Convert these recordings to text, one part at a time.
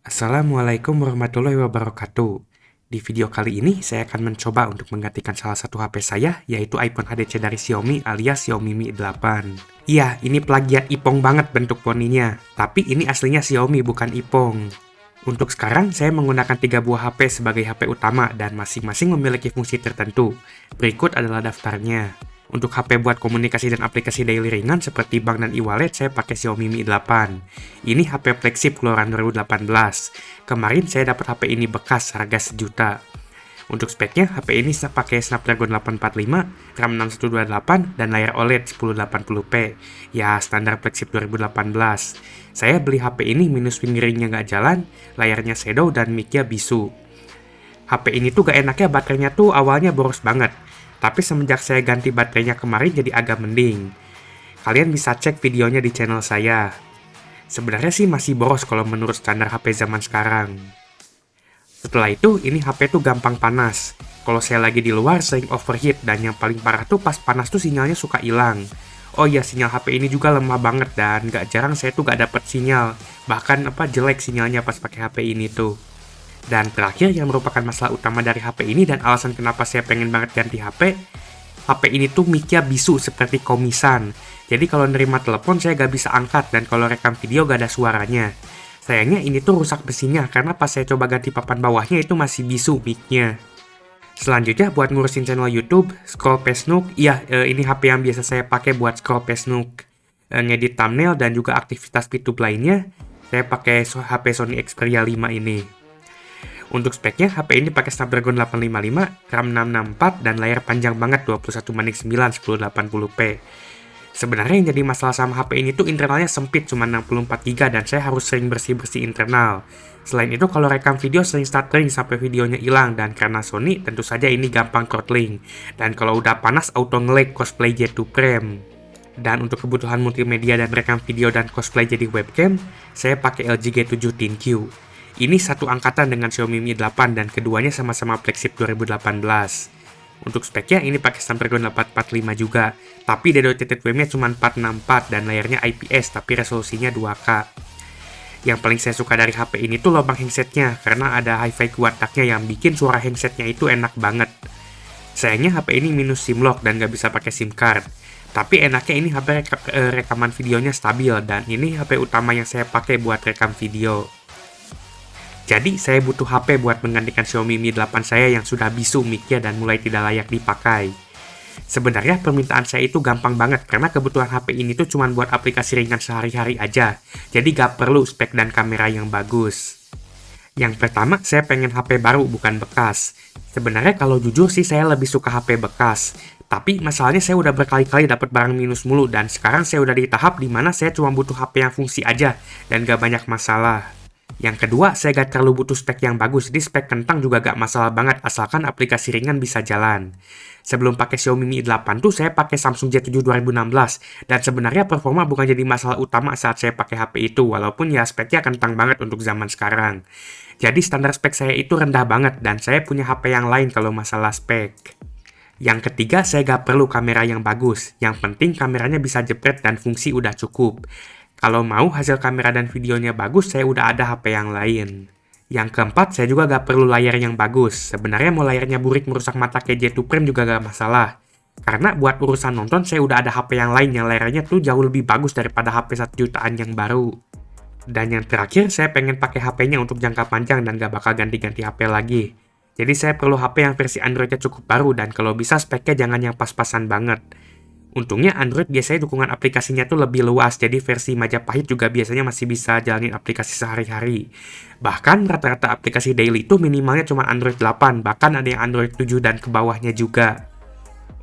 Assalamualaikum warahmatullahi wabarakatuh. Di video kali ini, saya akan mencoba untuk menggantikan salah satu HP saya, yaitu iPhone HDC dari Xiaomi alias Xiaomi Mi 8. Iya, ini plagiat Ipong banget bentuk poninya, tapi ini aslinya Xiaomi bukan Ipong. Untuk sekarang, saya menggunakan 3 buah HP sebagai HP utama dan masing-masing memiliki fungsi tertentu. Berikut adalah daftarnya. Untuk HP buat komunikasi dan aplikasi daily ringan seperti bank dan e-wallet, saya pakai Xiaomi Mi 8. Ini HP flagship keluaran 2018. Kemarin saya dapat HP ini bekas, harga sejuta. Untuk speknya, HP ini pakai Snapdragon 845, RAM 6128, dan layar OLED 1080p. Ya, standar flagship 2018. Saya beli HP ini minus fingeringnya nggak jalan, layarnya shadow, dan mic-nya bisu. HP ini tuh gak enaknya baterainya tuh awalnya boros banget. Tapi semenjak saya ganti baterainya kemarin jadi agak mending. Kalian bisa cek videonya di channel saya. Sebenarnya sih masih boros kalau menurut standar HP zaman sekarang. Setelah itu, ini HP tuh gampang panas. Kalau saya lagi di luar sering overheat dan yang paling parah tuh pas panas tuh sinyalnya suka hilang. Oh iya, sinyal HP ini juga lemah banget dan gak jarang saya tuh gak dapet sinyal. Bahkan jelek sinyalnya pas pakai HP ini tuh. Dan terakhir yang merupakan masalah utama dari HP ini dan alasan kenapa saya pengen banget ganti HP ini tuh mic-nya bisu seperti komisan. Jadi kalau nerima telepon saya gak bisa angkat dan kalau rekam video gak ada suaranya. Sayangnya ini tuh rusak mesinnya karena pas saya coba ganti papan bawahnya itu masih bisu mic-nya. Selanjutnya buat ngurusin channel YouTube, scroll page Nook, ini HP yang biasa saya pakai buat scroll page Nook, ngedit thumbnail dan juga aktivitas YouTube lainnya, saya pakai HP Sony Xperia 5 ini. Untuk speknya, HP ini pakai Snapdragon 855, RAM 664, dan layar panjang banget 21:9 1080p. Sebenarnya yang jadi masalah sama HP ini tuh internalnya sempit, cuma 64GB dan saya harus sering bersih-bersih internal. Selain itu, kalau rekam video sering stuttering sampai videonya hilang, dan karena Sony, tentu saja ini gampang throttling. Dan kalau udah panas, auto nge-lag cosplay J2 Prime. Dan untuk kebutuhan multimedia dan rekam video dan cosplay jadi webcam, saya pakai LG G7 ThinQ. Ini satu angkatan dengan Xiaomi Mi 8 dan keduanya sama-sama flagship 2018. Untuk speknya ini pakai Snapdragon 845 juga, tapi DDoTTWM-nya cuma 464 dan layarnya IPS tapi resolusinya 2K. Yang paling saya suka dari HP ini tuh lubang handsetnya, karena ada hi-fi kuataknya yang bikin suara handsetnya itu enak banget. Sayangnya HP ini minus SIM lock dan gak bisa pakai SIM card. Tapi enaknya ini HP rekaman videonya stabil dan ini HP utama yang saya pakai buat rekam video. Jadi, saya butuh HP buat menggantikan Xiaomi Mi 8 saya yang sudah bisu mic-nya dan mulai tidak layak dipakai. Sebenarnya permintaan saya itu gampang banget karena kebutuhan HP ini tuh cuma buat aplikasi ringan sehari-hari aja. Jadi gak perlu spek dan kamera yang bagus. Yang pertama, saya pengen HP baru bukan bekas. Sebenarnya kalau jujur sih saya lebih suka HP bekas. Tapi masalahnya saya udah berkali-kali dapat barang minus mulu dan sekarang saya udah di tahap dimana saya cuma butuh HP yang fungsi aja dan gak banyak masalah. Yang kedua, saya gak terlalu butuh spek yang bagus, jadi spek kentang juga gak masalah banget, asalkan aplikasi ringan bisa jalan. Sebelum pakai Xiaomi Mi 8 tuh, saya pakai Samsung J7 2016, dan sebenarnya performa bukan jadi masalah utama saat saya pakai HP itu, walaupun ya speknya kentang banget untuk zaman sekarang. Jadi standar spek saya itu rendah banget, dan saya punya HP yang lain kalau masalah spek. Yang ketiga, saya gak perlu kamera yang bagus, yang penting kameranya bisa jepret dan fungsi udah cukup. Kalau mau hasil kamera dan videonya bagus, saya udah ada HP yang lain. Yang keempat, saya juga gak perlu layar yang bagus. Sebenarnya mau layarnya burik merusak mata kayak J2 Prime juga gak masalah. Karena buat urusan nonton, saya udah ada HP yang lain yang layarnya tuh jauh lebih bagus daripada HP 1 jutaan yang baru. Dan yang terakhir, saya pengen pakai HP-nya untuk jangka panjang dan gak bakal ganti-ganti HP lagi. Jadi saya perlu HP yang versi Android-nya cukup baru dan kalau bisa speknya jangan yang pas-pasan banget. Untungnya Android biasanya dukungan aplikasinya tuh lebih luas, jadi versi Majapahit juga biasanya masih bisa jalanin aplikasi sehari-hari. Bahkan rata-rata aplikasi daily itu minimalnya cuma Android 8, bahkan ada yang Android 7 dan ke bawahnya juga.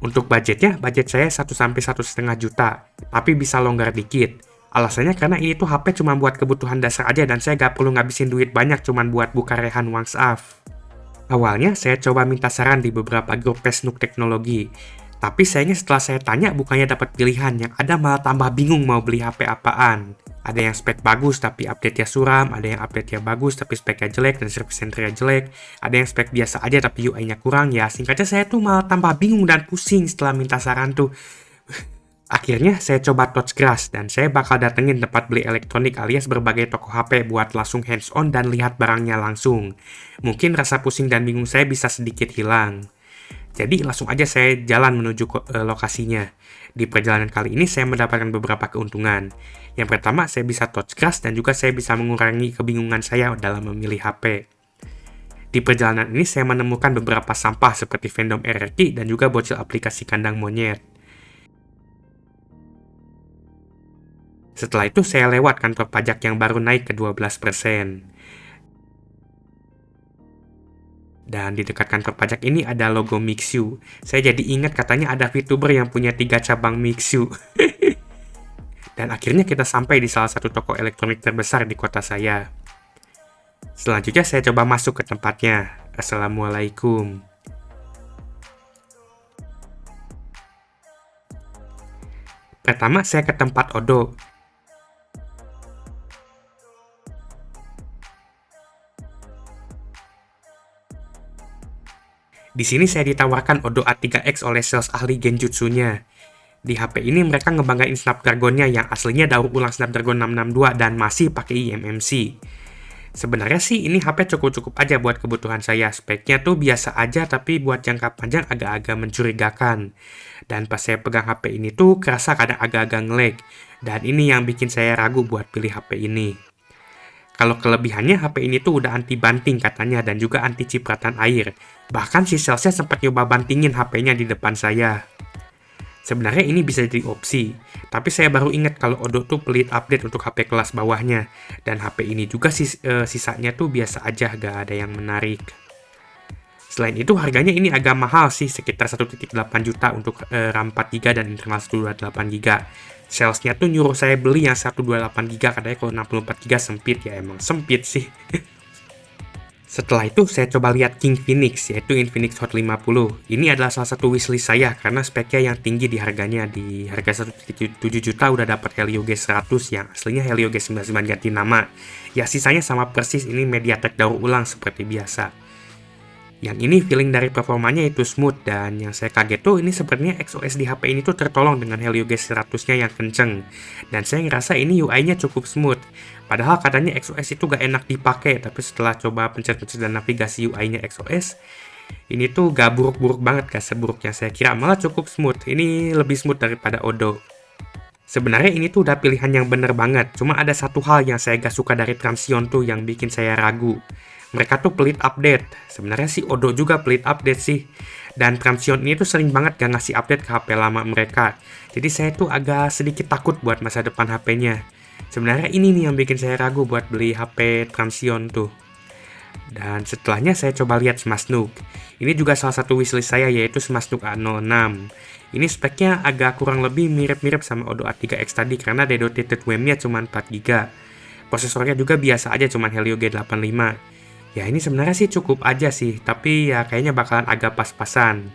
Untuk budget saya 1-1,5 juta, tapi bisa longgar dikit. Alasannya karena ini tuh HP cuma buat kebutuhan dasar aja dan saya gak perlu ngabisin duit banyak cuma buat buka rehan WhatsApp. Awalnya saya coba minta saran di beberapa grup Facebook teknologi. Tapi sayangnya setelah saya tanya bukannya dapat pilihan, yang ada malah tambah bingung mau beli HP apaan. Ada yang spek bagus tapi update-nya suram, ada yang update-nya bagus tapi speknya jelek dan service center-nya jelek, ada yang spek biasa aja tapi UI-nya kurang, ya singkatnya saya tuh malah tambah bingung dan pusing setelah minta saran tuh. Akhirnya saya coba Touchgrass dan saya bakal datengin tempat beli elektronik alias berbagai toko HP buat langsung hands-on dan lihat barangnya langsung. Mungkin rasa pusing dan bingung saya bisa sedikit hilang. Jadi langsung aja saya jalan menuju lokasinya. Di perjalanan kali ini saya mendapatkan beberapa keuntungan. Yang pertama, saya bisa Touchgrass dan juga saya bisa mengurangi kebingungan saya dalam memilih HP. Di perjalanan ini saya menemukan beberapa sampah seperti fandom RRQ dan juga bocil aplikasi kandang monyet. Setelah itu saya lewat kantor pajak yang baru naik ke 12%. Dan di dekat kantor pajak ini ada logo Mixu. Saya jadi ingat katanya ada VTuber yang punya 3 cabang Mixu. Dan akhirnya kita sampai di salah satu toko elektronik terbesar di kota saya. Selanjutnya saya coba masuk ke tempatnya. Assalamualaikum. Pertama saya ke tempat Odo. Di sini saya ditawarkan Odo A3X oleh sales ahli genjutsunya. Di HP ini mereka ngebanggain Snapdragon-nya yang aslinya daur ulang Snapdragon 662 dan masih pakai eMMC. Sebenarnya sih ini HP cukup-cukup aja buat kebutuhan saya. Speknya tuh biasa aja tapi buat jangka panjang agak-agak mencurigakan. Dan pas saya pegang HP ini tuh kerasa kadang agak-agak nge-lag. Dan ini yang bikin saya ragu buat pilih HP ini. Kalau kelebihannya HP ini tuh udah anti banting katanya dan juga anti cipratan air. Bahkan si salesnya sempat nyoba bantingin HP-nya di depan saya. Sebenarnya ini bisa jadi opsi, tapi saya baru ingat kalau Odo tuh pelit update untuk HP kelas bawahnya. Dan HP ini juga sisanya tuh biasa aja, gak ada yang menarik. Selain itu harganya ini agak mahal sih, sekitar 1.8 juta untuk RAM 4GB dan internal 128GB. Salesnya tuh nyuruh saya beli yang 128GB, katanya kalau 64GB sempit, ya emang sempit sih. Setelah itu saya coba lihat King Phoenix, yaitu Infinix Hot 50. Ini adalah salah satu wishlist saya karena speknya yang tinggi di harganya. Di harga 1.7 juta udah dapat Helio G100 yang aslinya Helio G99 ganti nama. Ya sisanya sama persis, ini MediaTek daur ulang seperti biasa. Yang ini feeling dari performanya itu smooth, dan yang saya kaget tuh ini sepertinya XOS di HP ini tuh tertolong dengan Helio G100-nya yang kenceng. Dan saya ngerasa ini UI-nya cukup smooth. Padahal katanya XOS itu gak enak dipakai, tapi setelah coba pencet-pencet dan navigasi UI-nya XOS, ini tuh gak buruk-buruk banget, gak seburuk yang saya kira, malah cukup smooth. Ini lebih smooth daripada Odo. Sebenarnya ini tuh udah pilihan yang bener banget, cuma ada satu hal yang saya gak suka dari Transsion tuh yang bikin saya ragu. Mereka tuh pelit update. Sebenarnya sih Odo juga pelit update sih. Dan Transsion ini tuh sering banget gak ngasih update ke HP lama mereka. Jadi saya tuh agak sedikit takut buat masa depan HP-nya. Sebenarnya ini nih yang bikin saya ragu buat beli HP Transsion tuh. Dan setelahnya saya coba lihat Smasnook. Ini juga salah satu wishlist saya, yaitu Smasnook A06. Ini speknya agak kurang lebih mirip-mirip sama Odo A3X tadi karena dedicated RAM-nya cuma 4GB. Prosesornya juga biasa aja, cuma Helio G85. Ya ini sebenarnya sih cukup aja sih, tapi ya kayaknya bakalan agak pas-pasan.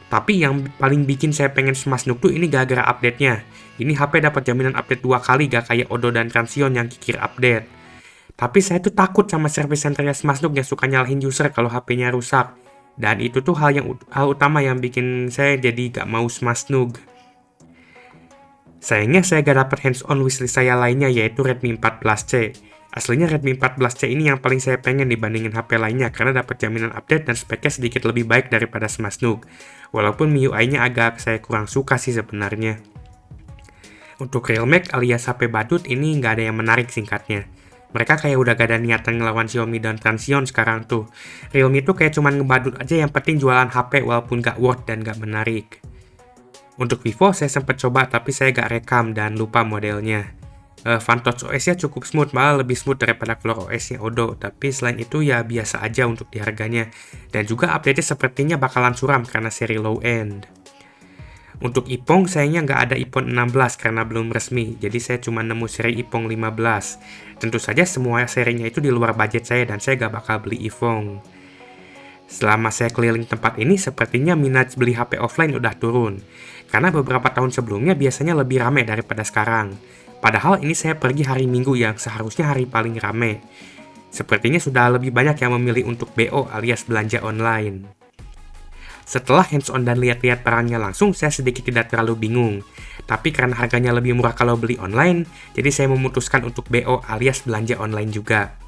Tapi yang paling bikin saya pengen Smasnook tuh ini gara-gara update-nya. Ini HP dapat jaminan update 2 kali, gak kayak Odo dan Transsion yang kikir update. Tapi saya tuh takut sama service centernya Smasnook yang suka nyalahin user kalau HP-nya rusak. Dan itu tuh hal utama yang bikin saya jadi gak mau Smasnook. Sayangnya saya gak dapet hands-on wishlist saya lainnya, yaitu Redmi 14C. Aslinya Redmi 14C ini yang paling saya pengen dibandingin HP lainnya karena dapat jaminan update dan speknya sedikit lebih baik daripada Smasnook. Walaupun MIUI-nya agak saya kurang suka sih sebenarnya. Untuk Realme alias HP badut ini nggak ada yang menarik singkatnya. Mereka kayak udah gak ada niatan ngelawan Xiaomi dan Transsion sekarang tuh. Realme tuh kayak cuman ngebadut aja, yang penting jualan HP walaupun gak worth dan gak menarik. Untuk Vivo saya sempat coba tapi saya gak rekam dan lupa modelnya. Fantouch OS-nya cukup smooth, malah lebih smooth daripada Color OS-nya Odo. Tapi selain itu ya biasa aja untuk di harganya. Dan juga update-nya sepertinya bakalan suram karena seri low end. Untuk Iphone sayangnya nggak ada iPhone 16 karena belum resmi. Jadi saya cuma nemu seri iPhone 15. Tentu saja semua serinya itu di luar budget saya dan saya gak bakal beli iPhone. Selama saya keliling tempat ini, sepertinya minat beli HP offline udah turun. Karena beberapa tahun sebelumnya biasanya lebih ramai daripada sekarang. Padahal ini saya pergi hari Minggu yang seharusnya hari paling rame. Sepertinya sudah lebih banyak yang memilih untuk BO alias belanja online. Setelah hands-on dan lihat-lihat barangnya langsung, saya sedikit tidak terlalu bingung. Tapi karena harganya lebih murah kalau beli online, jadi saya memutuskan untuk BO alias belanja online juga.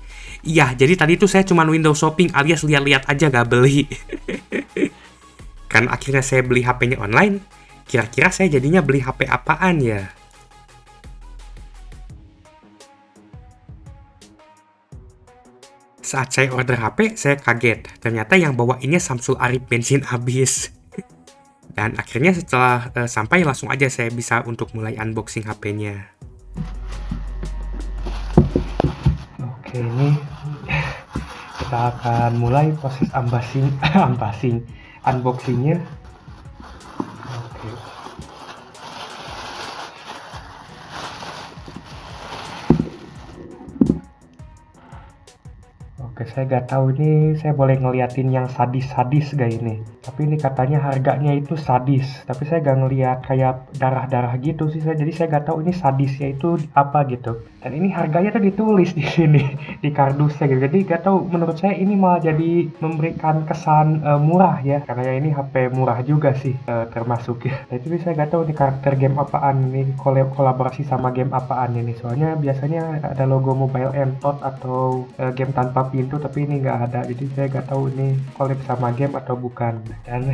Iya, jadi tadi tuh saya cuma window shopping alias lihat-lihat aja gak beli. Karena akhirnya saya beli HP-nya online, kira-kira saya jadinya beli HP apaan ya? Saat saya order HP, saya kaget. Ternyata yang bawainnya Samsul Arif bensin habis. Dan akhirnya setelah sampai langsung aja saya bisa untuk mulai unboxing HP-nya. Oke, ini kita akan mulai proses unboxingnya. Oke. Oke, saya nggak tahu ini saya boleh ngeliatin yang sadis-sadis gak ini. Tapi ini katanya harganya itu sadis. Tapi saya nggak ngeliat kayak darah-darah gitu sih. Jadi saya nggak tahu ini sadisnya itu apa gitu. Dan ini harganya tuh ditulis di sini di kardusnya gitu. Jadi nggak tahu, menurut saya ini malah jadi memberikan kesan murah ya. Karena ini HP murah juga sih termasuk ya. Tapi saya nggak tahu ini karakter game apaan, ini kolaborasi sama game apaan ini. Soalnya biasanya ada logo Mobile Entot atau game tanpa pintu, tapi ini nggak ada. Jadi saya nggak tahu ini collab sama game atau bukan. Dan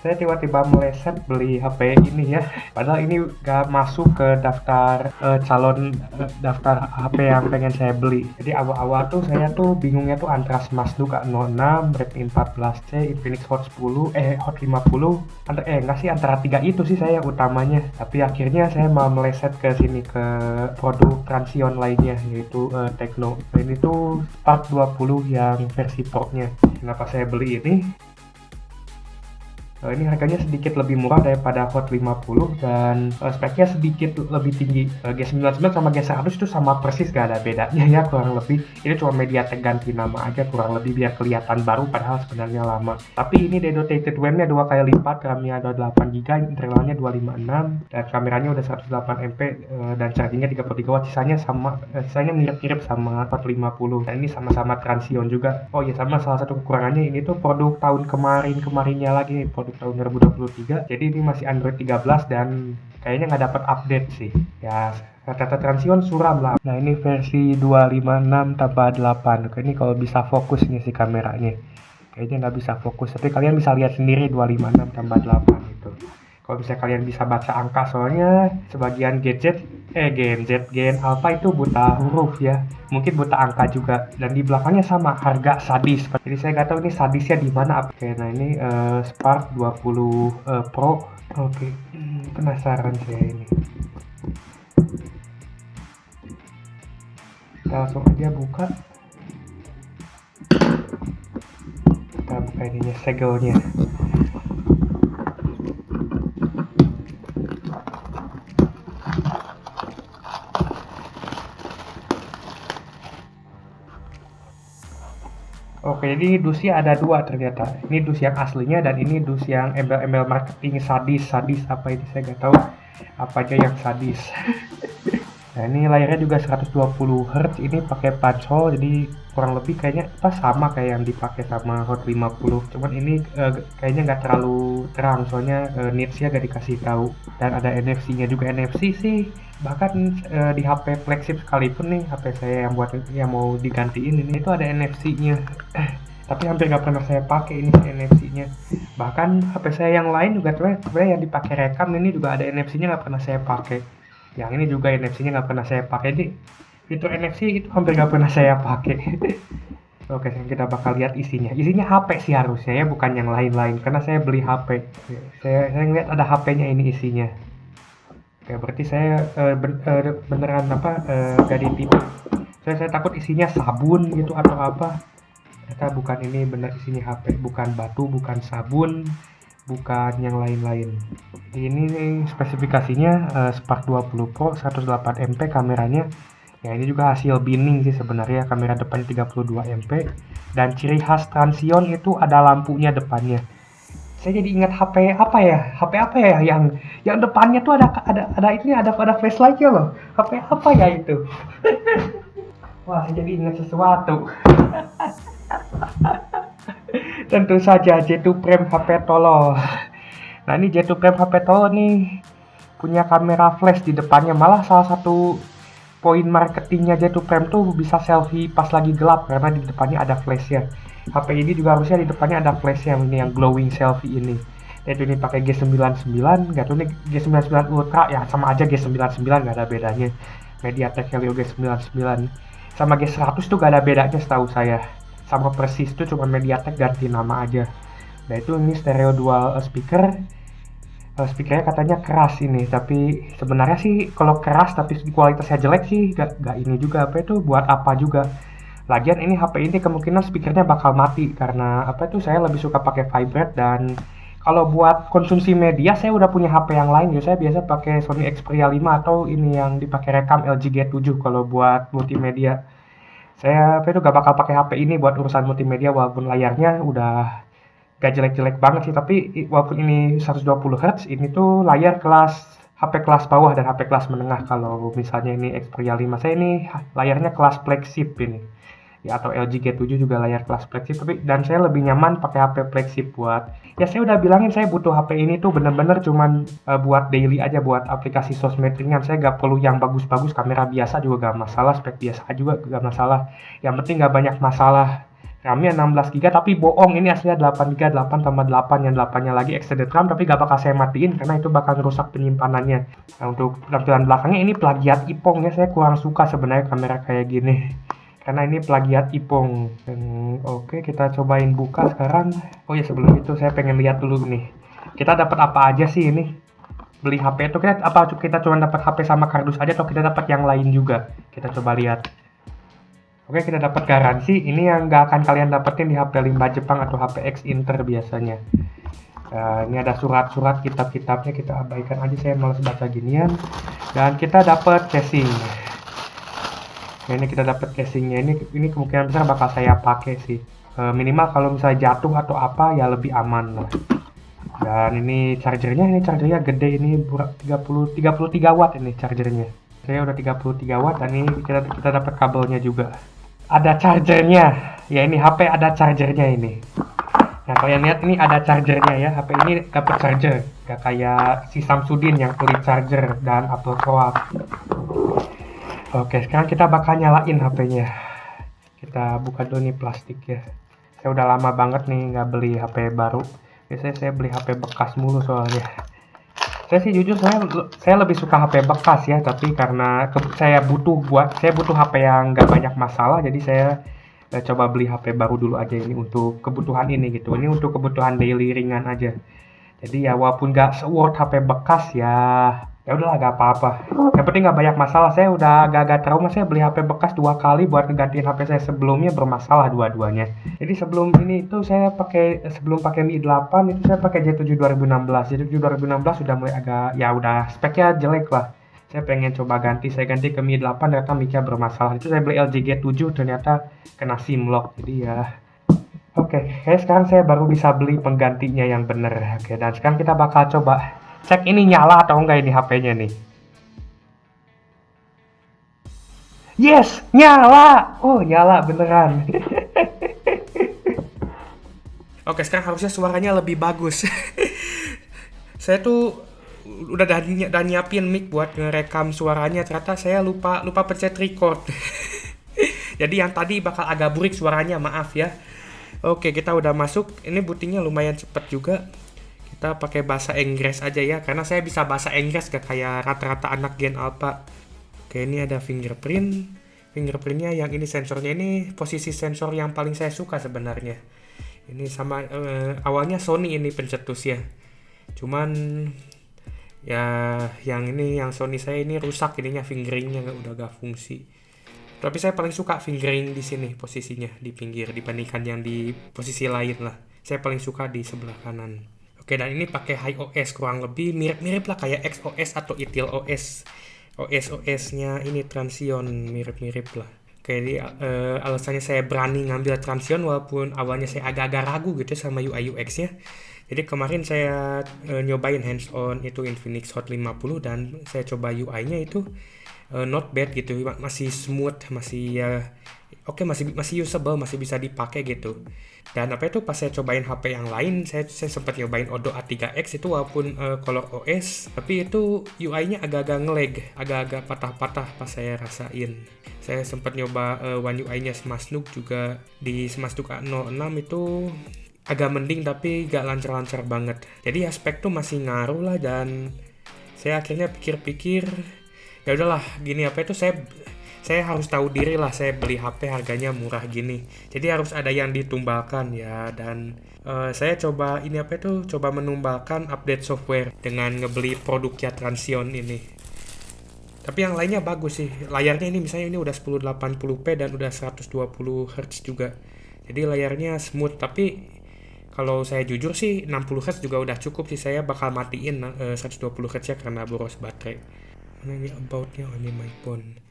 saya tiba-tiba meleset beli HP ini ya, padahal ini nggak masuk ke daftar daftar HP yang pengen saya beli. Jadi awal-awal tuh saya tuh bingungnya tuh antara Smash Duka 06, Redmi 14C, Infinix Hot 10, Hot 50, enggak sih, antara tiga itu sih saya utamanya. Tapi akhirnya saya mau meleset ke sini, ke produk Transion lainnya, yaitu Tecno. Ini tuh Spark 20 yang versi Pro-nya. Kenapa saya beli ini? Ini harganya sedikit lebih murah daripada Hot 50 dan speknya sedikit lebih tinggi. G99 sama G100 itu sama persis, gak ada bedanya ya kurang lebih. Ini cuma MediaTek ganti nama aja kurang lebih biar kelihatan baru padahal sebenarnya lama. Tapi ini dedicated RAM-nya 2 kali lipat, RAM-nya ada 8GB, internalnya 256 dan kameranya udah 108MP dan chargingnya 33W. Sisanya mirip-mirip sama Hot 50. Dan ini sama-sama Transion juga. Oh iya, sama salah satu kekurangannya ini tuh produk tahun kemarinnya lagi, produk tahun 2023, jadi ini masih Android 13 dan kayaknya nggak dapat update sih ya, kata Transion suram lah. Nah ini versi 256 tambah 8. Oke, ini kalau bisa fokus nih si kameranya, kayaknya nggak bisa fokus, tapi kalian bisa lihat sendiri 256 tambah 8 itu. Kalau bisa kalian bisa baca angka, soalnya sebagian Gen Alpha itu buta huruf ya, mungkin buta angka juga, dan di belakangnya sama harga sadis. Jadi saya nggak tahu ini sadisnya di mana. Oke, nah ini Spark 20 Pro. Oke, penasaran saya ini. Kita langsung aja buka. Kita buka ininya, segelnya. Oke, jadi dusnya ada dua ternyata. Ini dus yang aslinya dan ini dus yang embel-embel marketing sadis apa ini saya nggak tahu apa aja yang sadis. Nah ini layarnya juga 120Hz, ini pakai punch hole, jadi kurang lebih kayaknya sama kayak yang dipakai sama Hot 50. Cuman ini kayaknya nggak terlalu terang, soalnya nitsnya gak dikasih tahu. Dan ada NFC-nya juga. NFC sih bahkan di HP flagship sekalipun nih, HP saya yang mau digantiin ini itu ada NFC-nya. Tapi hampir nggak pernah saya pakai ini NFC-nya. Bahkan HP saya yang lain juga sebenarnya yang dipakai rekam ini juga ada NFC-nya, nggak pernah saya pakai. Yang ini juga NFC-nya nggak pernah saya pakai. Jadi itu NFC itu hampir nggak pernah saya pakai. Oke, kita bakal lihat isinya. Isinya HP sih harusnya ya, bukan yang lain-lain. Karena saya beli HP. Saya ngeliat ada HP-nya ini isinya. Oke, berarti saya beneran gak ditipu. Saya takut isinya sabun gitu atau apa. Ternyata bukan, ini bener isinya HP. Bukan batu, bukan sabun, bukan yang lain-lain. Ini spesifikasinya Spark 20 Pro 108MP kameranya. Ya ini juga hasil binning sih sebenarnya, kamera depannya 32MP dan ciri khas Transion itu ada lampunya depannya. Saya jadi ingat HP apa ya yang depannya tuh ada flashlightnya loh. HP apa ya itu? Wah, saya jadi ingat sesuatu. Tentu saja J2 Prime HP tolol. Nah ini J2 Prime HP tolol nih punya kamera flash di depannya, malah salah satu poin marketingnya J2 Prime tuh bisa selfie pas lagi gelap karena di depannya ada flashnya. HP ini juga harusnya di depannya ada flashnya, ini yang glowing selfie ini. Itu ini pakai G99, nggak tahu nih G99 Ultra ya, sama aja G99 nggak ada bedanya. MediaTek Helio G99 sama G100 tuh gak ada bedanya setahu saya, sama persis tuh cuma MediaTek ganti nama aja. Nah itu ini stereo dual speaker. Speakernya katanya keras ini, tapi sebenarnya sih kalau keras tapi kualitasnya jelek sih gak ini juga, apa itu buat apa juga. Lagian ini HP ini kemungkinan speakernya bakal mati karena apa itu saya lebih suka pakai vibrate, dan kalau buat konsumsi media saya udah punya HP yang lain. Saya biasa pakai Sony Xperia 5 atau ini yang dipakai rekam LG G7 kalau buat multimedia. Saya apa itu gak bakal pakai HP ini buat urusan multimedia walaupun layarnya udah gak jelek-jelek banget sih, tapi walaupun ini 120 Hz, ini tuh layar kelas HP kelas bawah dan HP kelas menengah. Kalau misalnya ini Xperia 5 saya ini layarnya kelas flagship ini. Ya atau LG G7 juga layar kelas flagship, tapi dan saya lebih nyaman pakai HP flagship buat ya saya udah bilangin saya butuh HP ini tuh bener-bener cuman buat daily aja, buat aplikasi sosmed ringan. Saya gak perlu yang bagus-bagus, kamera biasa juga gak masalah, spek biasa juga gak masalah, yang penting gak banyak masalah. RAM-nya 16GB tapi bohong, ini aslinya 8GB, 8 tambah 8 yang 8-nya lagi extended RAM, tapi gak bakal saya matiin karena itu bakal merusak penyimpanannya. Nah untuk tampilan belakangnya ini plagiat Ipong ya, saya kurang suka sebenarnya kamera kayak gini karena ini plagiat Ipong. Oke, kita cobain buka sekarang. Oh ya sebelum itu saya pengen lihat dulu nih, kita dapat apa aja sih ini beli HP itu. Kita cuma dapat HP sama kardus aja atau kita dapat yang lain juga, kita coba lihat. Oke, kita dapat garansi. Ini yang nggak akan kalian dapetin di HP Limba Jepang atau HP X Inter biasanya. Ini ada surat-surat, kitab-kitabnya kita abaikan aja, saya males baca ginian. Dan kita dapat casing. Nah, ini kita dapat casingnya. Ini kemungkinan besar bakal saya pakai sih. Minimal kalau misalnya jatuh atau apa ya lebih aman lah. Dan ini chargernya gede, ini 33 watt ini chargernya. Saya udah 33 watt dan ini kita dapat kabelnya juga. Ada chargernya. Ya ini HP ada chargernya ini. Nah kalian lihat ini ada chargernya ya. HP ini dapat charger. Gak kayak si Samsudin yang pelit charger dan Apple Swap. Oke, sekarang kita bakal nyalain HP-nya. Kita buka dulu nih plastik ya. Saya udah lama banget nih nggak beli HP baru. Biasanya saya beli HP bekas mulu soalnya. Saya sih jujur saya lebih suka HP bekas ya, tapi karena saya butuh HP yang nggak banyak masalah, jadi saya coba beli HP baru dulu aja ini untuk kebutuhan ini gitu. Ini untuk kebutuhan daily ringan aja. Jadi ya walaupun nggak se-worth HP bekas ya udahlah gak apa-apa. Yang penting nggak banyak masalah. Saya udah agak trauma, saya beli HP bekas 2 kali buat ngegantiin HP saya sebelumnya, bermasalah dua-duanya. Jadi sebelum ini itu sebelum pakai Mi 8 itu saya pakai J7 2016. J7 2016 sudah mulai agak ya udah speknya jelek lah. Saya pengen coba saya ganti ke Mi 8 ternyata mic-nya bermasalah. Itu saya beli LG G7 ternyata kena SIM lock. Jadi ya oke, sekarang saya baru bisa beli penggantinya yang bener. Oke, dan sekarang kita bakal coba cek ini nyala atau enggak ini HP-nya nih. Yes, nyala. Oh, nyala beneran. Oke, sekarang harusnya suaranya lebih bagus. Saya tuh udah nyiapin mic buat ngerekam suaranya, ternyata saya lupa pencet record. Jadi yang tadi bakal agak burik suaranya, maaf ya. Oke, kita udah masuk. Ini bootingnya lumayan cepet juga. Kita pakai bahasa Inggris aja ya, karena saya bisa bahasa Inggris gak kayak rata-rata anak Gen Alpha. Oke, ini ada fingerprintnya yang ini sensornya, ini posisi sensor yang paling saya suka sebenarnya. Ini sama awalnya Sony ini pencetus ya, cuman ya yang Sony saya ini rusak ininya, fingeringnya udah gak fungsi. Tapi saya paling suka fingering di sini posisinya di pinggir dibandingkan yang di posisi lain lah. Saya paling suka di sebelah kanan. Oke, dan ini pakai HiOS, kurang lebih mirip-mirip lah kayak XOS atau EtherOS. OS-nya ini Transsion, mirip-mirip lah. Oke, jadi alasannya saya berani ngambil Transsion walaupun awalnya saya agak-agak ragu gitu sama UI UX-nya. Jadi kemarin saya nyobain hands-on itu Infinix Hot 50 dan saya coba UI-nya itu not bad gitu, masih smooth, masih oke, masih usable, masih bisa dipakai gitu. Dan apa itu pas saya cobain HP yang lain, saya sempat nyobain Odoo A3X itu walaupun Color OS, tapi itu UI-nya agak-agak nge-lag, agak-agak patah-patah pas saya rasain. Saya sempat nyoba One UI-nya Smash Nook juga, di Smash Nook A06 itu agak mending tapi gak lancar-lancar banget. Jadi aspek tuh masih ngaruh lah, dan saya akhirnya pikir-pikir, ya udahlah gini, apa itu saya harus tahu diri lah, saya beli HP harganya murah gini, jadi harus ada yang ditumbalkan ya. Dan saya coba ini, apa itu, coba menumbalkan update software dengan ngebeli produknya Transsion ini. Tapi yang lainnya bagus sih, layarnya ini misalnya ini udah 1080p dan udah 120 Hz juga, jadi layarnya smooth. Tapi kalau saya jujur sih 60 Hz juga udah cukup sih, saya bakal matiin 120 Hz ya karena boros baterai. Mana ini about-nya, oh, ini my phone.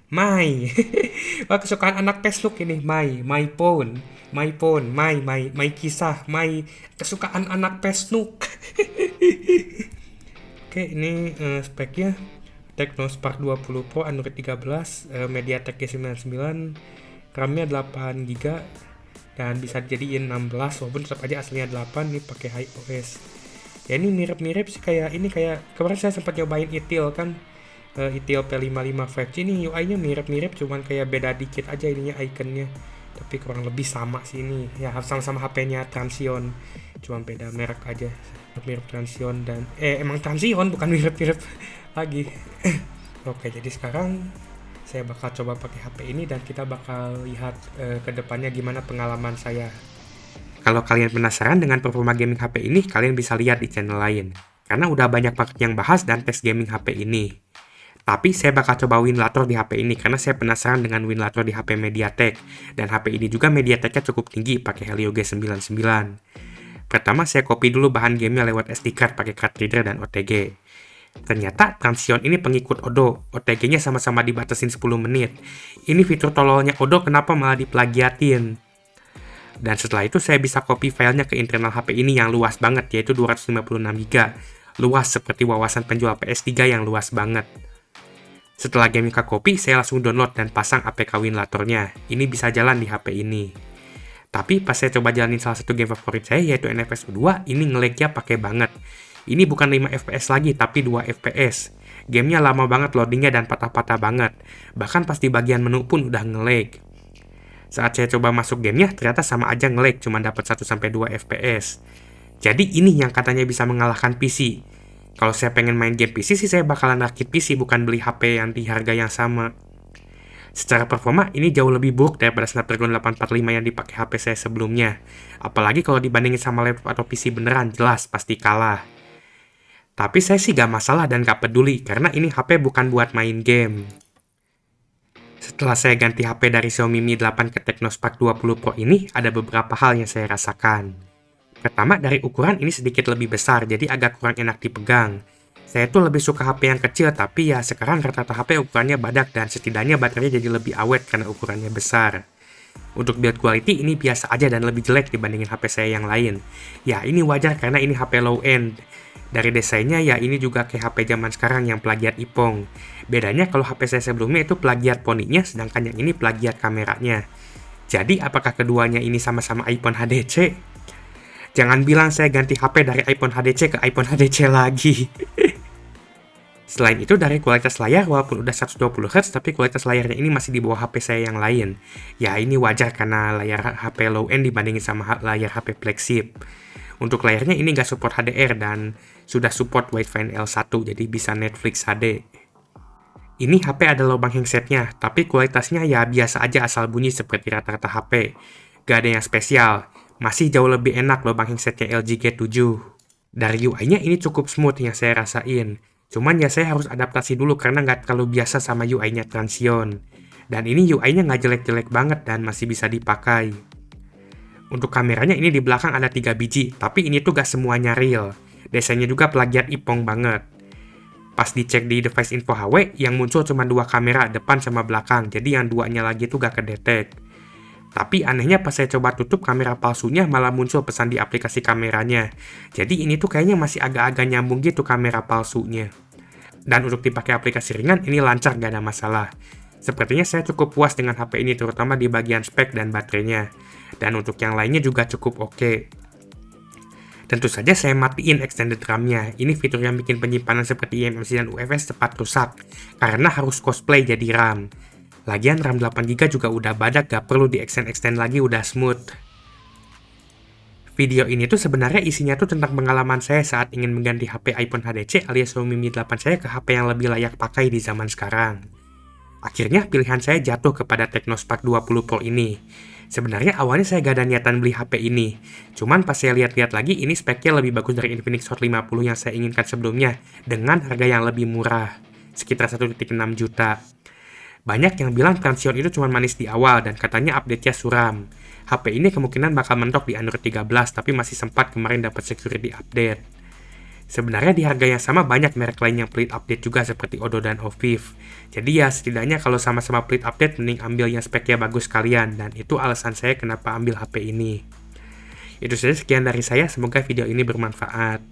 Wah, kesukaan anak Facebook ini, my phone, my kisah, my kesukaan anak Facebook. Oke, ini speknya Tecno Spark 20 Pro Android 13, MediaTek G99, RAM-nya 8GB dan bisa dijadiin 16 walaupun tetap aja aslinya 8 nih pakai HiOS. Ya ini mirip-mirip sih kayak ini, kayak kemarin saya sempat nyobain Itil kan. Itil P55 5G ini UI-nya mirip-mirip, cuman kayak beda dikit aja ininya, ikonnya. Tapi kurang lebih sama sih ini. Ya sama-sama HP-nya Transsion, cuma beda merek aja. Mirip Transsion dan emang Transsion, bukan mirip-mirip lagi. Oke, jadi sekarang saya bakal coba pakai HP ini dan kita bakal lihat ke depannya gimana pengalaman saya. Kalau kalian penasaran dengan performa gaming HP ini, kalian bisa lihat di channel lain, karena udah banyak banget yang bahas dan tes gaming HP ini. Tapi saya bakal coba Winlator di HP ini karena saya penasaran dengan Winlator di HP MediaTek. Dan HP ini juga MediaTek-nya cukup tinggi pakai Helio G99. Pertama saya copy dulu bahan gamenya lewat SD card pakai card reader dan OTG. Ternyata Transsion ini pengikut Odoo, OTG-nya sama-sama dibatasin 10 menit. Ini fitur tololnya Odoo kenapa malah diplagiatin. Dan setelah itu saya bisa copy filenya ke internal HP ini yang luas banget, yaitu 256GB. Luas seperti wawasan penjual PS3 yang luas banget. Setelah gaming copy, saya langsung download dan pasang APK Winlatornya. Ini bisa jalan di HP ini. Tapi pas saya coba jalanin salah satu game favorit saya, yaitu NFS U2, ini nge-lag-nya pakai banget. Ini bukan 5 FPS lagi, tapi 2 FPS. Gamenya lama banget loadingnya dan patah-patah banget. Bahkan pas di bagian menu pun udah nge-lag. Saat saya coba masuk gamenya, ternyata sama aja nge-lag, cuma dapat 1-2 FPS. Jadi ini yang katanya bisa mengalahkan PC. Kalau saya pengen main game PC sih saya bakalan rakit PC, bukan beli HP yang di harga yang sama. Secara performa ini jauh lebih buruk daripada Snapdragon 845 yang dipakai HP saya sebelumnya. Apalagi kalau dibandingin sama laptop atau PC beneran, jelas pasti kalah. Tapi saya sih gak masalah dan gak peduli, karena ini HP bukan buat main game. Setelah saya ganti HP dari Xiaomi Mi 8 ke Tecno Spark 20 Pro ini, ada beberapa hal yang saya rasakan. Pertama, dari ukuran ini sedikit lebih besar, jadi agak kurang enak dipegang. Saya tuh lebih suka HP yang kecil, tapi ya sekarang rata-rata HP ukurannya badak dan setidaknya baterainya jadi lebih awet karena ukurannya besar. Untuk build quality ini biasa aja dan lebih jelek dibandingin HP saya yang lain. Ya ini wajar karena ini HP low end. Dari desainnya ya ini juga kayak HP zaman sekarang yang plagiat Ipong. Bedanya kalau HP saya sebelumnya itu plagiat poninya, sedangkan yang ini plagiat kameranya. Jadi apakah keduanya ini sama-sama iPhone HDC? Jangan bilang saya ganti HP dari iPhone HDC ke iPhone HDC lagi. Selain itu dari kualitas layar, walaupun udah 120Hz, tapi kualitas layarnya ini masih di bawah HP saya yang lain. Ya ini wajar karena layar HP low end dibandingin sama layar HP flagship. Untuk layarnya ini nggak support HDR dan sudah support Wi-Fi L1, jadi bisa Netflix HD. Ini HP ada lubang handsetnya, tapi kualitasnya ya biasa aja asal bunyi seperti rata-rata HP. Gak ada yang spesial. Masih jauh lebih enak lubang handsetnya LG G7. Dari UI-nya ini cukup smooth yang saya rasain. Cuman ya saya harus adaptasi dulu karena nggak terlalu biasa sama UI-nya Transsion. Dan ini UI-nya nggak jelek-jelek banget dan masih bisa dipakai. Untuk kameranya ini di belakang ada 3 biji, tapi ini tuh gak semuanya real. Desainnya juga plagiat Ipong banget. Pas dicek di device info HW, yang muncul cuma 2 kamera, depan sama belakang, jadi yang duanya lagi tuh gak kedetek. Tapi anehnya pas saya coba tutup kamera palsunya malah muncul pesan di aplikasi kameranya. Jadi ini tuh kayaknya masih agak-agak nyambung gitu kamera palsunya. Dan untuk dipakai aplikasi ringan ini lancar, gak ada masalah. Sepertinya saya cukup puas dengan HP ini, terutama di bagian spek dan baterainya. Dan untuk yang lainnya juga cukup oke. Tentu saja saya matiin extended RAM-nya. Ini fitur yang bikin penyimpanan seperti eMMC dan UFS cepat rusak, karena harus cosplay jadi RAM. Lagian RAM 8GB juga udah badak, gak perlu di-extend lagi, udah smooth. Video ini tuh sebenarnya isinya tuh tentang pengalaman saya saat ingin mengganti HP iPhone HTC alias Xiaomi Mi 8 saya ke HP yang lebih layak pakai di zaman sekarang. Akhirnya pilihan saya jatuh kepada Technospark 20 Pro ini. Sebenarnya awalnya saya gak ada niatan beli HP ini. Cuman pas saya lihat-lihat lagi, ini speknya lebih bagus dari Infinix Hot 50 yang saya inginkan sebelumnya, dengan harga yang lebih murah, sekitar 1,6 juta. Banyak yang bilang Transsion itu cuma manis di awal dan katanya update-nya suram. HP ini kemungkinan bakal mentok di Android 13, tapi masih sempat kemarin dapat security update. Sebenarnya di harga yang sama banyak merek lain yang pelit update juga seperti Odoo dan Oviv. Jadi ya setidaknya kalau sama-sama pelit update mending ambil yang speknya bagus sekalian, dan itu alasan saya kenapa ambil HP ini. Itu saja sekian dari saya, semoga video ini bermanfaat.